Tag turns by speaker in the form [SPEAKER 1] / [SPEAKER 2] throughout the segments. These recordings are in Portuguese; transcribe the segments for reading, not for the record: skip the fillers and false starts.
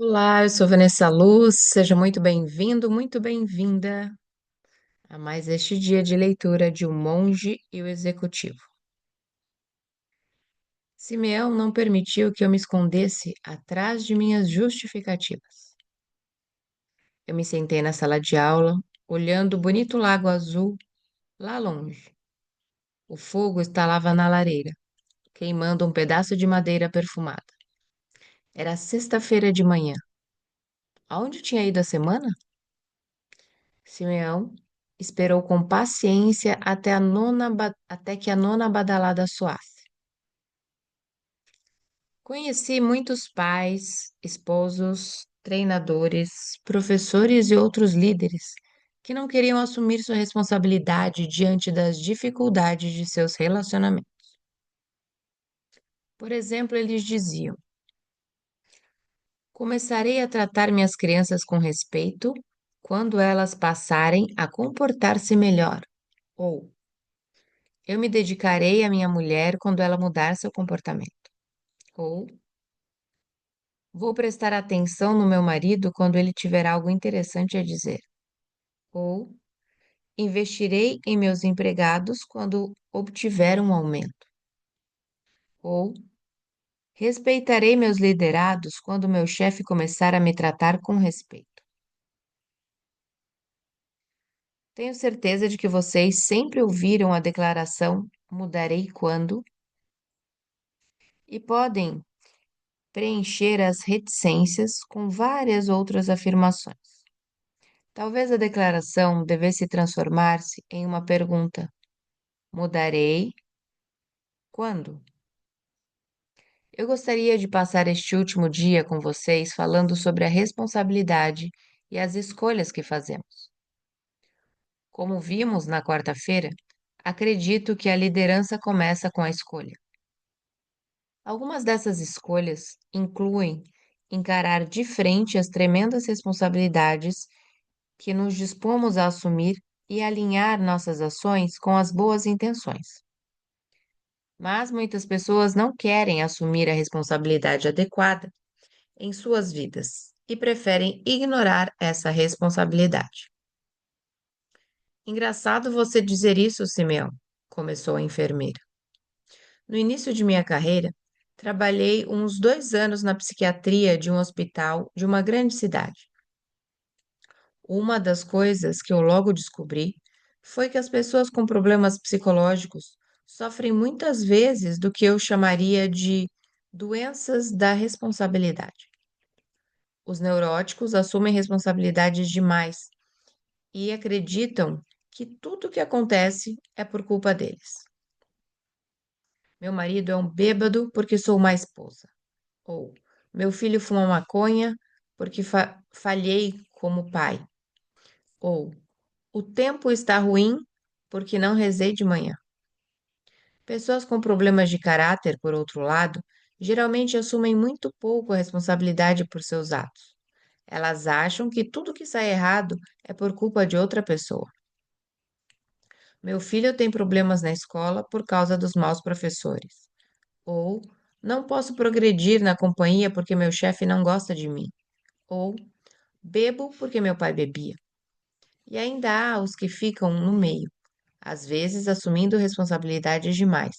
[SPEAKER 1] Olá, eu sou Vanessa Luz, seja muito bem-vindo, muito bem-vinda a mais este dia de leitura de O Monge e o Executivo. Simeão não permitiu que eu me escondesse atrás de minhas justificativas. Eu me sentei na sala de aula, olhando o bonito lago azul lá longe. O fogo estalava na lareira, queimando um pedaço de madeira perfumada. Era sexta-feira de manhã. Aonde tinha ido a semana? Simeão esperou com paciência até que a nona badalada soasse. Conheci muitos pais, esposos, treinadores, professores e outros líderes que não queriam assumir sua responsabilidade diante das dificuldades de seus relacionamentos. Por exemplo, eles diziam: começarei a tratar minhas crianças com respeito quando elas passarem a comportar-se melhor. Ou eu me dedicarei à minha mulher quando ela mudar seu comportamento. Ou vou prestar atenção no meu marido quando ele tiver algo interessante a dizer. Ou investirei em meus empregados quando obtiver um aumento. Ou respeitarei meus liderados quando meu chefe começar a me tratar com respeito. Tenho certeza de que vocês sempre ouviram a declaração mudarei quando e podem preencher as reticências com várias outras afirmações. Talvez a declaração devesse transformar-se em uma pergunta: mudarei quando? Eu gostaria de passar este último dia com vocês falando sobre a responsabilidade e as escolhas que fazemos. Como vimos na quarta-feira, acredito que a liderança começa com a escolha. Algumas dessas escolhas incluem encarar de frente as tremendas responsabilidades que nos dispomos a assumir e alinhar nossas ações com as boas intenções. Mas muitas pessoas não querem assumir a responsabilidade adequada em suas vidas e preferem ignorar essa responsabilidade. Engraçado você dizer isso, Simeão, começou a enfermeira. No início de minha carreira, trabalhei uns 2 anos na psiquiatria de um hospital de uma grande cidade. Uma das coisas que eu logo descobri foi que as pessoas com problemas psicológicos sofrem muitas vezes do que eu chamaria de doenças da responsabilidade. Os neuróticos assumem responsabilidades demais e acreditam que tudo o que acontece é por culpa deles. Meu marido é um bêbado porque sou má esposa. Ou meu filho fuma maconha porque falhei como pai. Ou o tempo está ruim porque não rezei de manhã. Pessoas com problemas de caráter, por outro lado, geralmente assumem muito pouco a responsabilidade por seus atos. Elas acham que tudo que sai errado é por culpa de outra pessoa. Meu filho tem problemas na escola por causa dos maus professores. Ou não posso progredir na companhia porque meu chefe não gosta de mim. Ou bebo porque meu pai bebia. E ainda há os que ficam no meio, às vezes assumindo responsabilidades demais.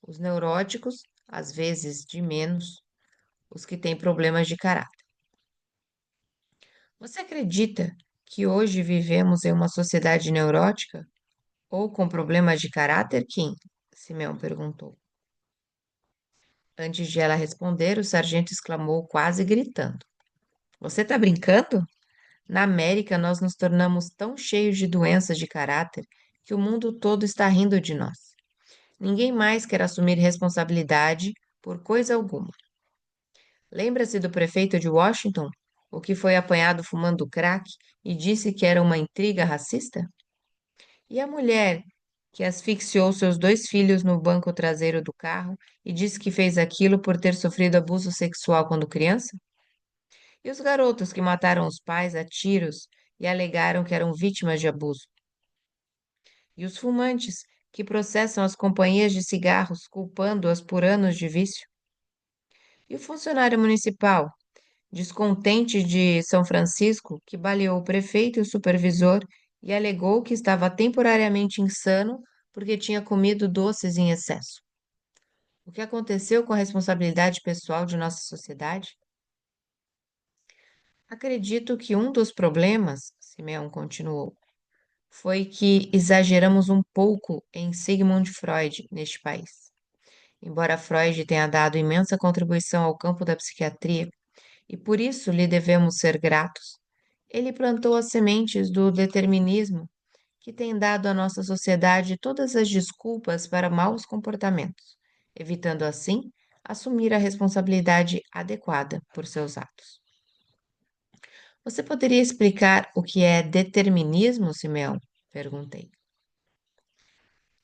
[SPEAKER 1] Os neuróticos, às vezes de menos, os que têm problemas de caráter. Você acredita que hoje vivemos em uma sociedade neurótica ou com problemas de caráter, Kim? Simeão perguntou. Antes de ela responder, o sargento exclamou, quase gritando: você está brincando? Na América, nós nos tornamos tão cheios de doenças de caráter que o mundo todo está rindo de nós. Ninguém mais quer assumir responsabilidade por coisa alguma. Lembra-se do prefeito de Washington, o que foi apanhado fumando crack e disse que era uma intriga racista? E a mulher que asfixiou seus 2 filhos no banco traseiro do carro e disse que fez aquilo por ter sofrido abuso sexual quando criança? E os garotos que mataram os pais a tiros e alegaram que eram vítimas de abuso? E os fumantes que processam as companhias de cigarros culpando-as por anos de vício? E o funcionário municipal descontente de São Francisco, que baleou o prefeito e o supervisor e alegou que estava temporariamente insano porque tinha comido doces em excesso. O que aconteceu com a responsabilidade pessoal de nossa sociedade? Acredito que um dos problemas, Simeão continuou, foi que exageramos um pouco em Sigmund Freud neste país. Embora Freud tenha dado imensa contribuição ao campo da psiquiatria, e por isso lhe devemos ser gratos, ele plantou as sementes do determinismo que tem dado à nossa sociedade todas as desculpas para maus comportamentos, evitando assim assumir a responsabilidade adequada por seus atos. Você poderia explicar o que é determinismo, Simeão? Perguntei.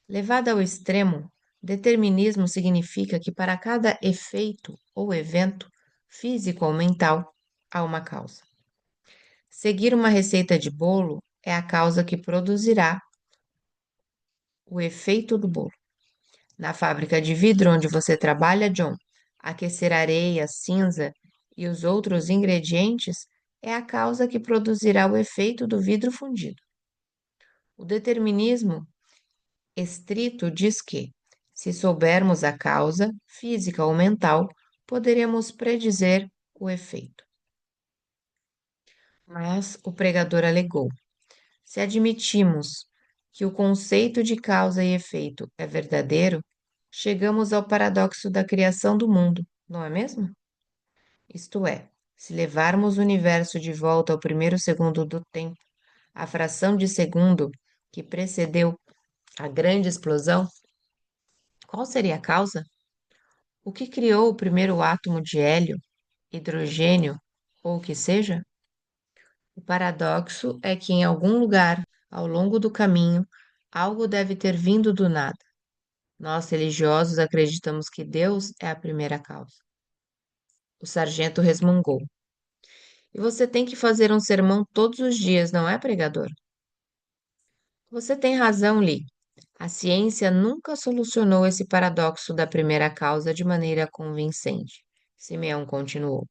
[SPEAKER 1] Levado ao extremo, determinismo significa que para cada efeito ou evento, físico ou mental, há uma causa. Seguir uma receita de bolo é a causa que produzirá o efeito do bolo. Na fábrica de vidro onde você trabalha, John, aquecer areia, cinza e os outros ingredientes é a causa que produzirá o efeito do vidro fundido. O determinismo estrito diz que, se soubermos a causa, física ou mental, poderemos predizer o efeito. Mas o pregador alegou: se admitimos que o conceito de causa e efeito é verdadeiro, chegamos ao paradoxo da criação do mundo, não é mesmo? Isto é, se levarmos o universo de volta ao primeiro segundo do tempo, a fração de segundo que precedeu a grande explosão, qual seria a causa? O que criou o primeiro átomo de hélio, hidrogênio ou o que seja? O paradoxo é que em algum lugar, ao longo do caminho, algo deve ter vindo do nada. Nós, religiosos, acreditamos que Deus é a primeira causa. O sargento resmungou. E você tem que fazer um sermão todos os dias, não é, pregador? Você tem razão, Lee. A ciência nunca solucionou esse paradoxo da primeira causa de maneira convincente. Simeão continuou.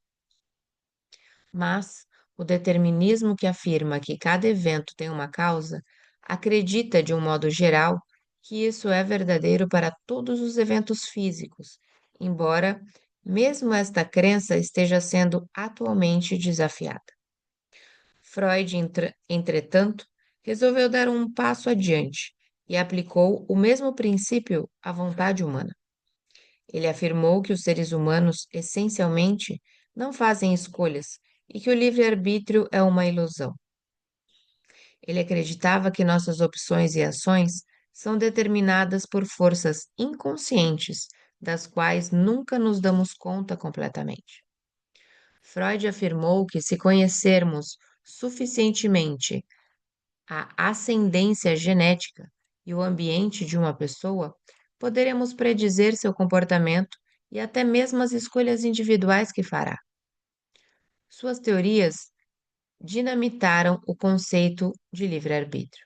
[SPEAKER 1] Mas o determinismo que afirma que cada evento tem uma causa acredita, de um modo geral, que isso é verdadeiro para todos os eventos físicos, embora mesmo esta crença esteja sendo atualmente desafiada. Freud, entretanto, resolveu dar um passo adiante e aplicou o mesmo princípio à vontade humana. Ele afirmou que os seres humanos, essencialmente, não fazem escolhas e que o livre-arbítrio é uma ilusão. Ele acreditava que nossas opções e ações são determinadas por forças inconscientes, das quais nunca nos damos conta completamente. Freud afirmou que, se conhecermos suficientemente a ascendência genética e o ambiente de uma pessoa, poderemos predizer seu comportamento e até mesmo as escolhas individuais que fará. Suas teorias dinamitaram o conceito de livre-arbítrio.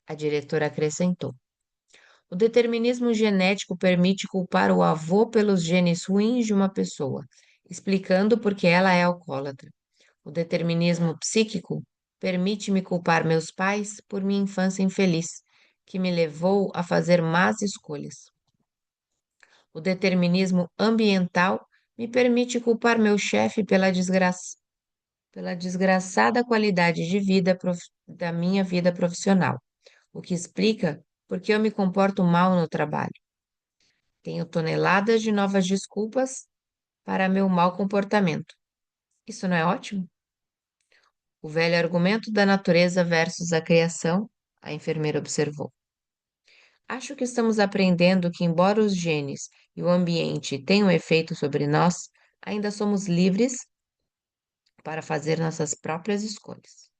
[SPEAKER 1] A diretora acrescentou: o determinismo genético permite culpar o avô pelos genes ruins de uma pessoa, explicando por que ela é alcoólatra. O determinismo psíquico permite-me culpar meus pais por minha infância infeliz, que me levou a fazer más escolhas. O determinismo ambiental me permite culpar meu chefe pela desgraçada qualidade de vida da minha vida profissional, o que explica por que eu me comporto mal no trabalho. Tenho toneladas de novas desculpas para meu mau comportamento. Isso não é ótimo? O velho argumento da natureza versus a criação, a enfermeira observou. Acho que estamos aprendendo que, embora os genes e o ambiente tenham efeito sobre nós, ainda somos livres para fazer nossas próprias escolhas.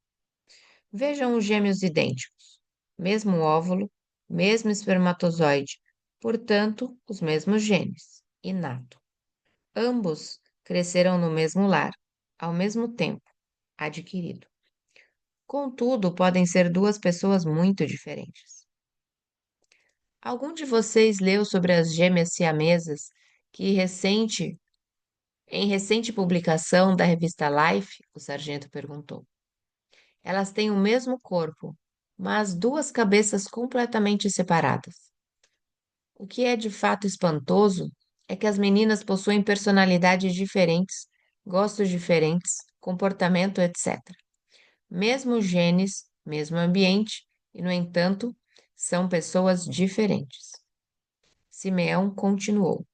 [SPEAKER 1] Vejam os gêmeos idênticos, mesmo óvulo, mesmo espermatozoide, portanto, os mesmos genes, inato. Ambos cresceram no mesmo lar, ao mesmo tempo, adquirido. Contudo, podem ser duas pessoas muito diferentes. Algum de vocês leu sobre as gêmeas siamesas que recente Em recente publicação da revista Life, o sargento perguntou, elas têm o mesmo corpo, mas duas cabeças completamente separadas. O que é de fato espantoso é que as meninas possuem personalidades diferentes, gostos diferentes, comportamento, etc. Mesmo genes, mesmo ambiente, e, no entanto, são pessoas diferentes. Simeão continuou.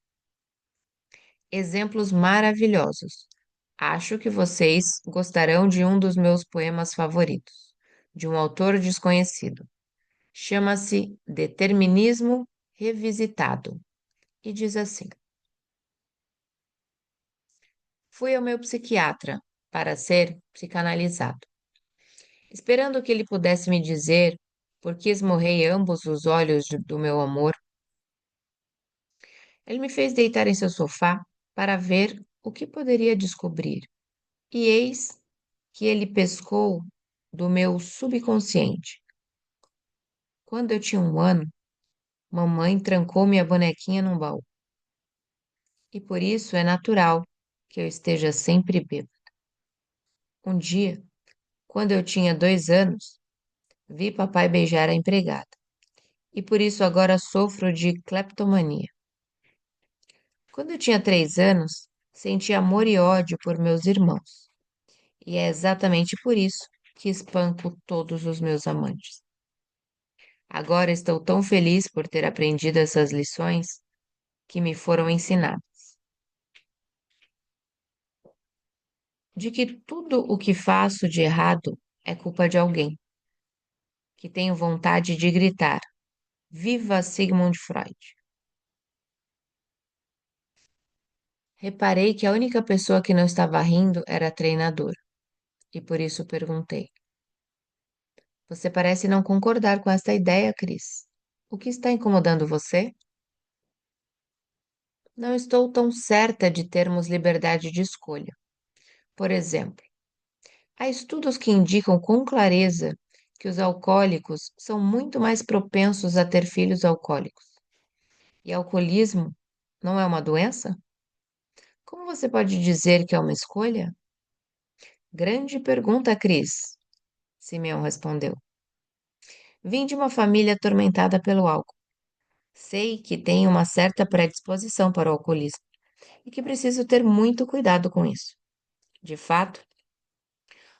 [SPEAKER 1] Exemplos maravilhosos. Acho que vocês gostarão de um dos meus poemas favoritos, de um autor desconhecido. Chama-se Determinismo Revisitado e diz assim: Fui ao meu psiquiatra para ser psicanalizado, esperando que ele pudesse me dizer por que esmurrei ambos os olhos do meu amor. Ele me fez deitar em seu sofá para ver o que poderia descobrir. E eis que ele pescou do meu subconsciente. Quando eu tinha 1 ano, mamãe trancou minha bonequinha num baú. E por isso é natural que eu esteja sempre bêbada. Um dia, quando eu tinha 2 anos, vi papai beijar a empregada. E por isso agora sofro de cleptomania. Quando eu tinha 3 anos, senti amor e ódio por meus irmãos. E é exatamente por isso que espanco todos os meus amantes. Agora estou tão feliz por ter aprendido essas lições que me foram ensinadas. De que tudo o que faço de errado é culpa de alguém, que tenho vontade de gritar: Viva Sigmund Freud! Reparei que a única pessoa que não estava rindo era a treinadora, e por isso perguntei: Você parece não concordar com esta ideia, Cris. O que está incomodando você? Não estou tão certa de termos liberdade de escolha. Por exemplo, há estudos que indicam com clareza que os alcoólicos são muito mais propensos a ter filhos alcoólicos. E alcoolismo não é uma doença? Como você pode dizer que é uma escolha? Grande pergunta, Cris, Simeão respondeu. Vim de uma família atormentada pelo álcool. Sei que tenho uma certa predisposição para o alcoolismo e que preciso ter muito cuidado com isso. De fato,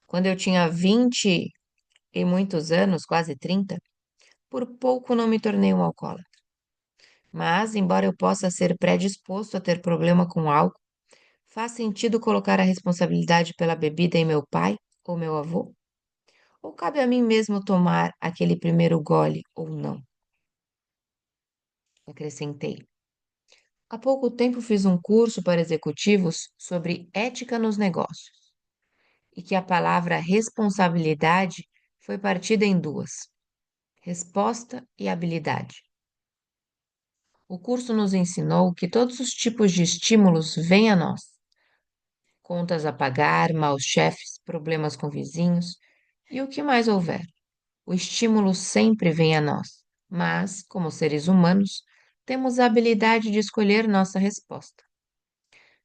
[SPEAKER 1] quando eu tinha 20 e muitos anos, quase 30, por pouco não me tornei um alcoólatra. Mas, embora eu possa ser predisposto a ter problema com álcool, faz sentido colocar a responsabilidade pela bebida em meu pai ou meu avô? Ou cabe a mim mesmo tomar aquele primeiro gole ou não? Acrescentei. Há pouco tempo fiz um curso para executivos sobre ética nos negócios e que a palavra responsabilidade foi partida em duas: resposta e habilidade. O curso nos ensinou que todos os tipos de estímulos vêm a nós. Contas a pagar, maus chefes, problemas com vizinhos e o que mais houver. O estímulo sempre vem a nós, mas, como seres humanos, temos a habilidade de escolher nossa resposta.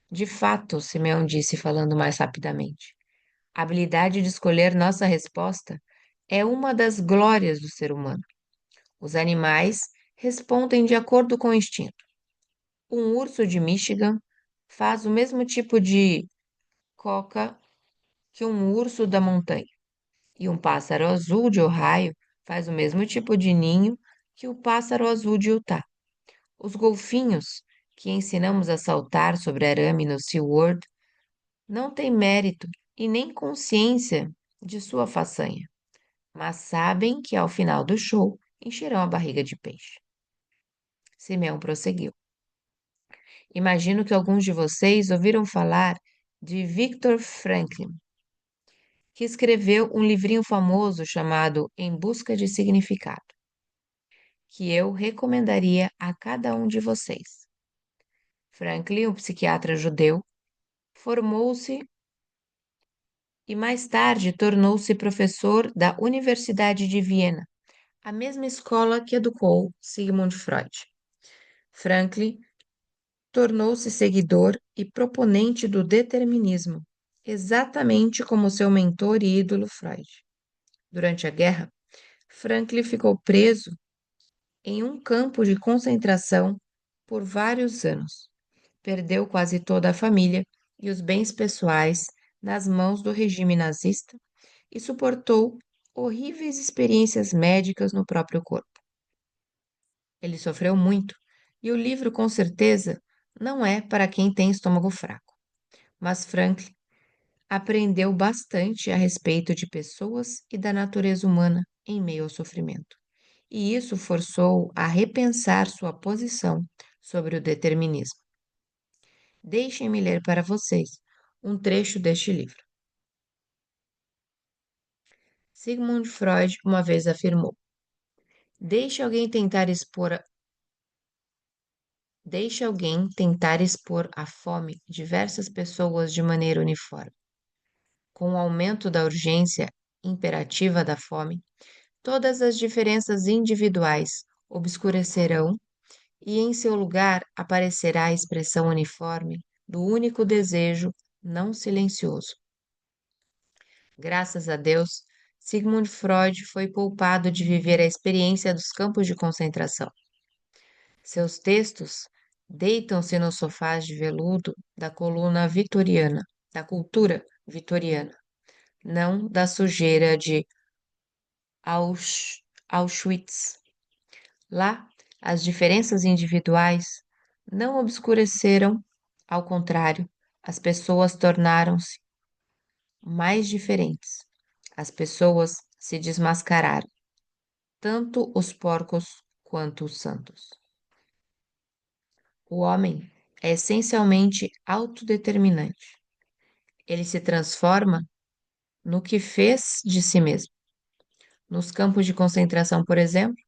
[SPEAKER 1] De fato, Simeão disse falando mais rapidamente, a habilidade de escolher nossa resposta é uma das glórias do ser humano. Os animais respondem de acordo com o instinto. Um urso de Michigan faz o mesmo tipo de coca que um urso da montanha. E um pássaro azul de Ohio faz o mesmo tipo de ninho que o pássaro azul de Utah. Os golfinhos, que ensinamos a saltar sobre arame no SeaWorld, não têm mérito e nem consciência de sua façanha, mas sabem que ao final do show encherão a barriga de peixe. Simeão prosseguiu. Imagino que alguns de vocês ouviram falar de Viktor Frankl, que escreveu um livrinho famoso chamado Em Busca de Significado, que eu recomendaria a cada um de vocês. Franklin, um psiquiatra judeu, formou-se e mais tarde tornou-se professor da Universidade de Viena, a mesma escola que educou Sigmund Freud. Franklin tornou-se seguidor e proponente do determinismo, exatamente como seu mentor e ídolo Freud. Durante a guerra, Franklin ficou preso em um campo de concentração por vários anos. Perdeu quase toda a família e os bens pessoais nas mãos do regime nazista e suportou horríveis experiências médicas no próprio corpo. Ele sofreu muito, e o livro, com certeza, não é para quem tem estômago fraco. Mas Franklin aprendeu bastante a respeito de pessoas e da natureza humana em meio ao sofrimento. E isso forçou a repensar sua posição sobre o determinismo. Deixem-me ler para vocês um trecho deste livro. Sigmund Freud uma vez afirmou: Deixe alguém tentar expor Deixe alguém tentar expor à fome diversas pessoas de maneira uniforme. Com o aumento da urgência imperativa da fome, todas as diferenças individuais obscurecerão e em seu lugar aparecerá a expressão uniforme do único desejo não silencioso. Graças a Deus, Sigmund Freud foi poupado de viver a experiência dos campos de concentração. Seus textos deitam-se nos sofás de veludo da coluna vitoriana, da cultura vitoriana, não da sujeira de Auschwitz. Lá, as diferenças individuais não obscureceram, ao contrário, as pessoas tornaram-se mais diferentes. As pessoas se desmascararam, tanto os porcos quanto os santos. O homem é essencialmente autodeterminante. Ele se transforma no que fez de si mesmo. Nos campos de concentração, por exemplo,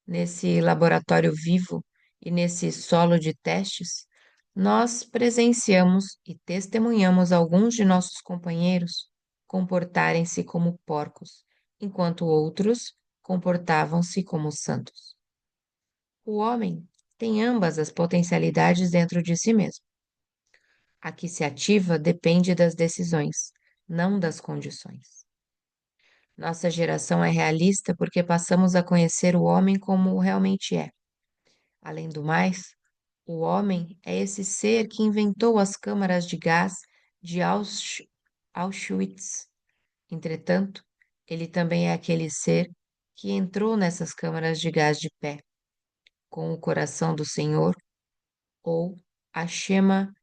[SPEAKER 1] nesse laboratório vivo e nesse solo de testes, nós presenciamos e testemunhamos alguns de nossos companheiros comportarem-se como porcos, enquanto outros comportavam-se como santos. O homem tem ambas as potencialidades dentro de si mesmo. A que se ativa depende das decisões, não das condições. Nossa geração é realista porque passamos a conhecer o homem como realmente é. Além do mais, o homem é esse ser que inventou as câmaras de gás de Auschwitz. Entretanto, ele também é aquele ser que entrou nessas câmaras de gás de pé, com o coração do Senhor ou a Shema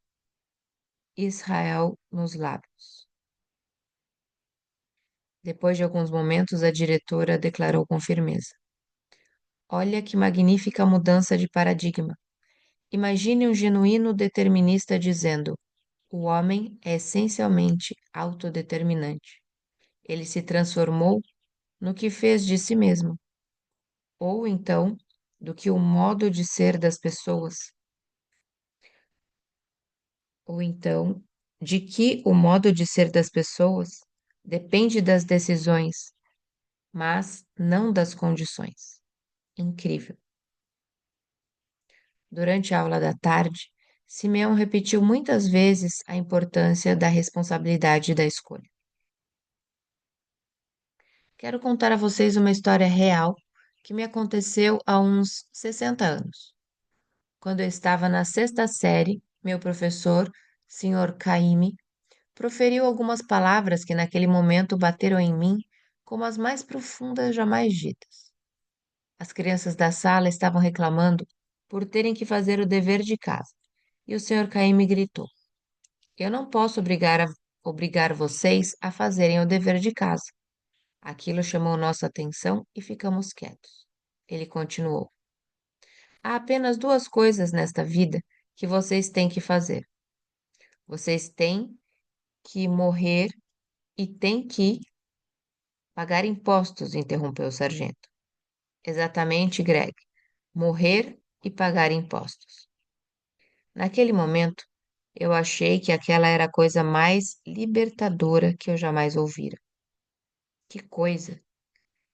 [SPEAKER 1] Israel nos lábios. Depois de alguns momentos, a diretora declarou com firmeza: Olha que magnífica mudança de paradigma. Imagine um genuíno determinista dizendo: o homem é essencialmente autodeterminante. Ele se transformou no que fez de si mesmo, ou então do que o modo de ser das pessoas, ou então de que o modo de ser das pessoas depende das decisões, mas não das condições. Incrível. Durante a aula da tarde, Simeão repetiu muitas vezes a importância da responsabilidade da escolha. Quero contar a vocês uma história real que me aconteceu há uns 60 anos. Quando eu estava na sexta série, meu professor, Sr. Caime, proferiu algumas palavras que naquele momento bateram em mim como as mais profundas jamais ditas. As crianças da sala estavam reclamando por terem que fazer o dever de casa, e o Sr. Caime gritou: Eu não posso obrigar vocês a fazerem o dever de casa. Aquilo chamou nossa atenção e ficamos quietos. Ele continuou: Há apenas duas coisas nesta vida que vocês têm que fazer. Vocês têm que morrer e têm que pagar impostos, interrompeu o sargento. Exatamente, Greg. Morrer e pagar impostos. Naquele momento, eu achei que aquela era a coisa mais libertadora que eu jamais ouvira. Que coisa!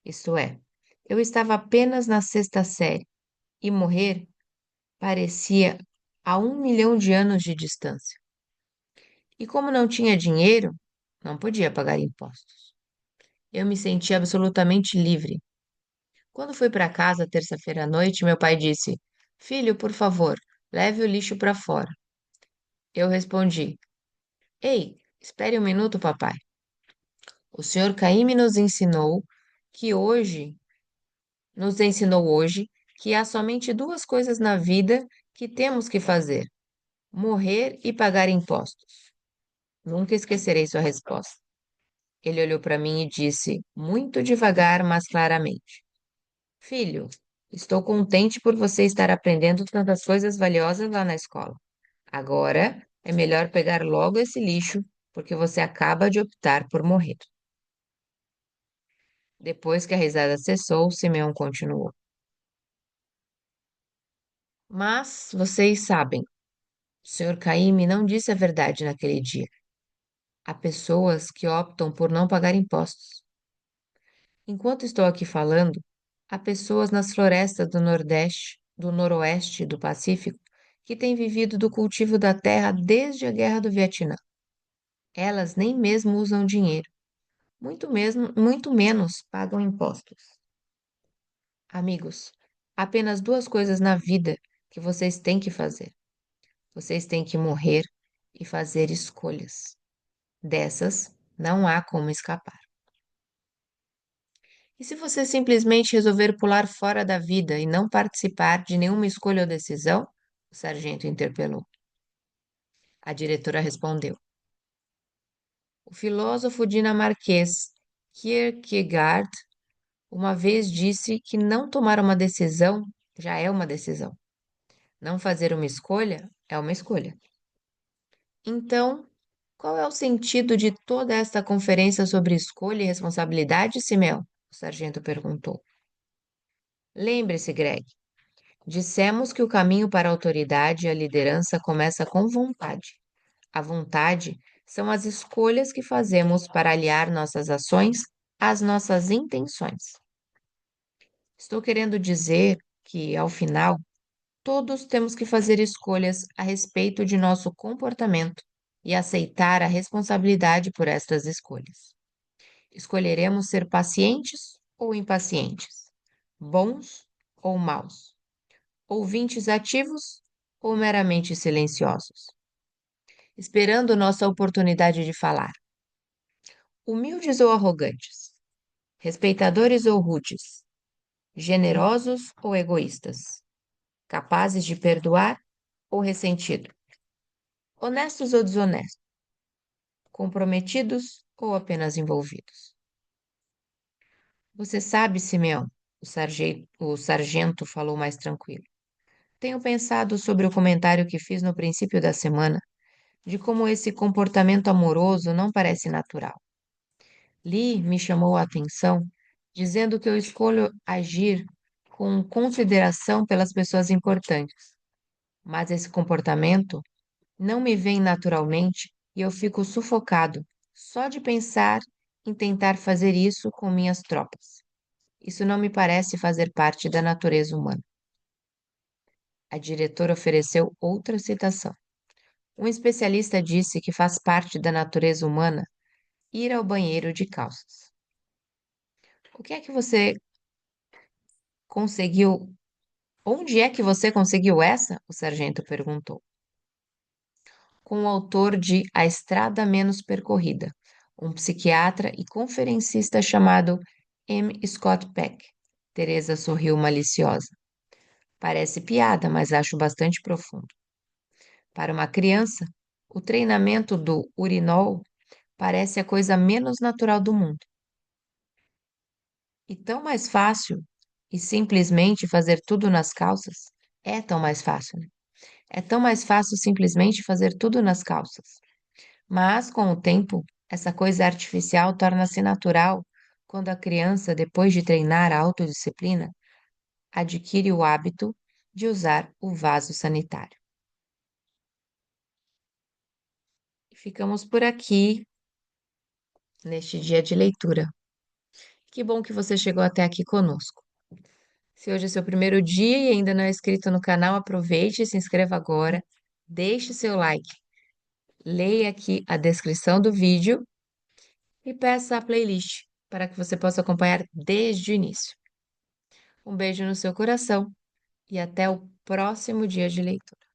[SPEAKER 1] Isto é, eu estava apenas na sexta série e morrer parecia a 1 milhão de anos de distância. E como não tinha dinheiro, não podia pagar impostos. Eu me senti absolutamente livre. Quando fui para casa terça-feira à noite, meu pai disse: Filho, por favor, leve o lixo para fora. Eu respondi: Ei, espere um minuto, papai. O senhor Caíme nos ensinou hoje que há somente duas coisas na vida que temos que fazer: morrer e pagar impostos. Nunca esquecerei sua resposta. Ele olhou para mim e disse, muito devagar, mas claramente: Filho, estou contente por você estar aprendendo tantas coisas valiosas lá na escola. Agora é melhor pegar logo esse lixo, porque você acaba de optar por morrer. Depois que a risada cessou, Simeão continuou. Mas vocês sabem, o Sr. Caymmi não disse a verdade naquele dia. Há pessoas que optam por não pagar impostos. Enquanto estou aqui falando, há pessoas nas florestas do Nordeste, do Noroeste do Pacífico que têm vivido do cultivo da terra desde a Guerra do Vietnã. Elas nem mesmo usam dinheiro, muito menos pagam impostos. Amigos, há apenas duas coisas na vida que vocês têm que fazer. Vocês têm que morrer e fazer escolhas. Dessas, não há como escapar. E se você simplesmente resolver pular fora da vida e não participar de nenhuma escolha ou decisão? O sargento interpelou. A diretora respondeu. O filósofo dinamarquês Kierkegaard uma vez disse que não tomar uma decisão já é uma decisão. Não fazer uma escolha é uma escolha. Então, qual é o sentido de toda esta conferência sobre escolha e responsabilidade, Simeão? O sargento perguntou. Lembre-se, Greg, dissemos que o caminho para a autoridade e a liderança começa com vontade. A vontade são as escolhas que fazemos para aliar nossas ações às nossas intenções. Estou querendo dizer que, ao final, todos temos que fazer escolhas a respeito de nosso comportamento e aceitar a responsabilidade por estas escolhas. Escolheremos ser pacientes ou impacientes, bons ou maus, ouvintes ativos ou meramente silenciosos, esperando nossa oportunidade de falar, humildes ou arrogantes, respeitadores ou rudes, generosos ou egoístas, capazes de perdoar ou ressentido, honestos ou desonestos, comprometidos ou apenas envolvidos. Você sabe, Simeão, o sargento falou mais tranquilo. Tenho pensado sobre o comentário que fiz no princípio da semana, de como esse comportamento amoroso não parece natural. Lee me chamou a atenção, dizendo que eu escolho agir com consideração pelas pessoas importantes, mas esse comportamento não me vem naturalmente e eu fico sufocado só de pensar em tentar fazer isso com minhas tropas. Isso não me parece fazer parte da natureza humana. A diretora ofereceu outra citação. Um especialista disse que faz parte da natureza humana ir ao banheiro de calças. O que é que você conseguiu? Onde é que você conseguiu essa? O sargento perguntou. Com o autor de A Estrada Menos Percorrida, um psiquiatra e conferencista chamado M. Scott Peck. Teresa sorriu maliciosa. Parece piada, mas acho bastante profundo. Para uma criança, o treinamento do urinol parece a coisa menos natural do mundo. E tão mais fácil e simplesmente fazer tudo nas calças. É tão mais fácil, né? É tão mais fácil simplesmente fazer tudo nas calças. Mas, com o tempo, essa coisa artificial torna-se natural quando a criança, depois de treinar a autodisciplina, adquire o hábito de usar o vaso sanitário. Ficamos por aqui neste dia de leitura. Que bom que você chegou até aqui conosco. Se hoje é seu primeiro dia e ainda não é inscrito no canal, aproveite e se inscreva agora. deixe seu like, leia aqui a descrição do vídeo e peça a playlist para que você possa acompanhar desde o início. Um beijo no seu coração e até o próximo dia de leitura.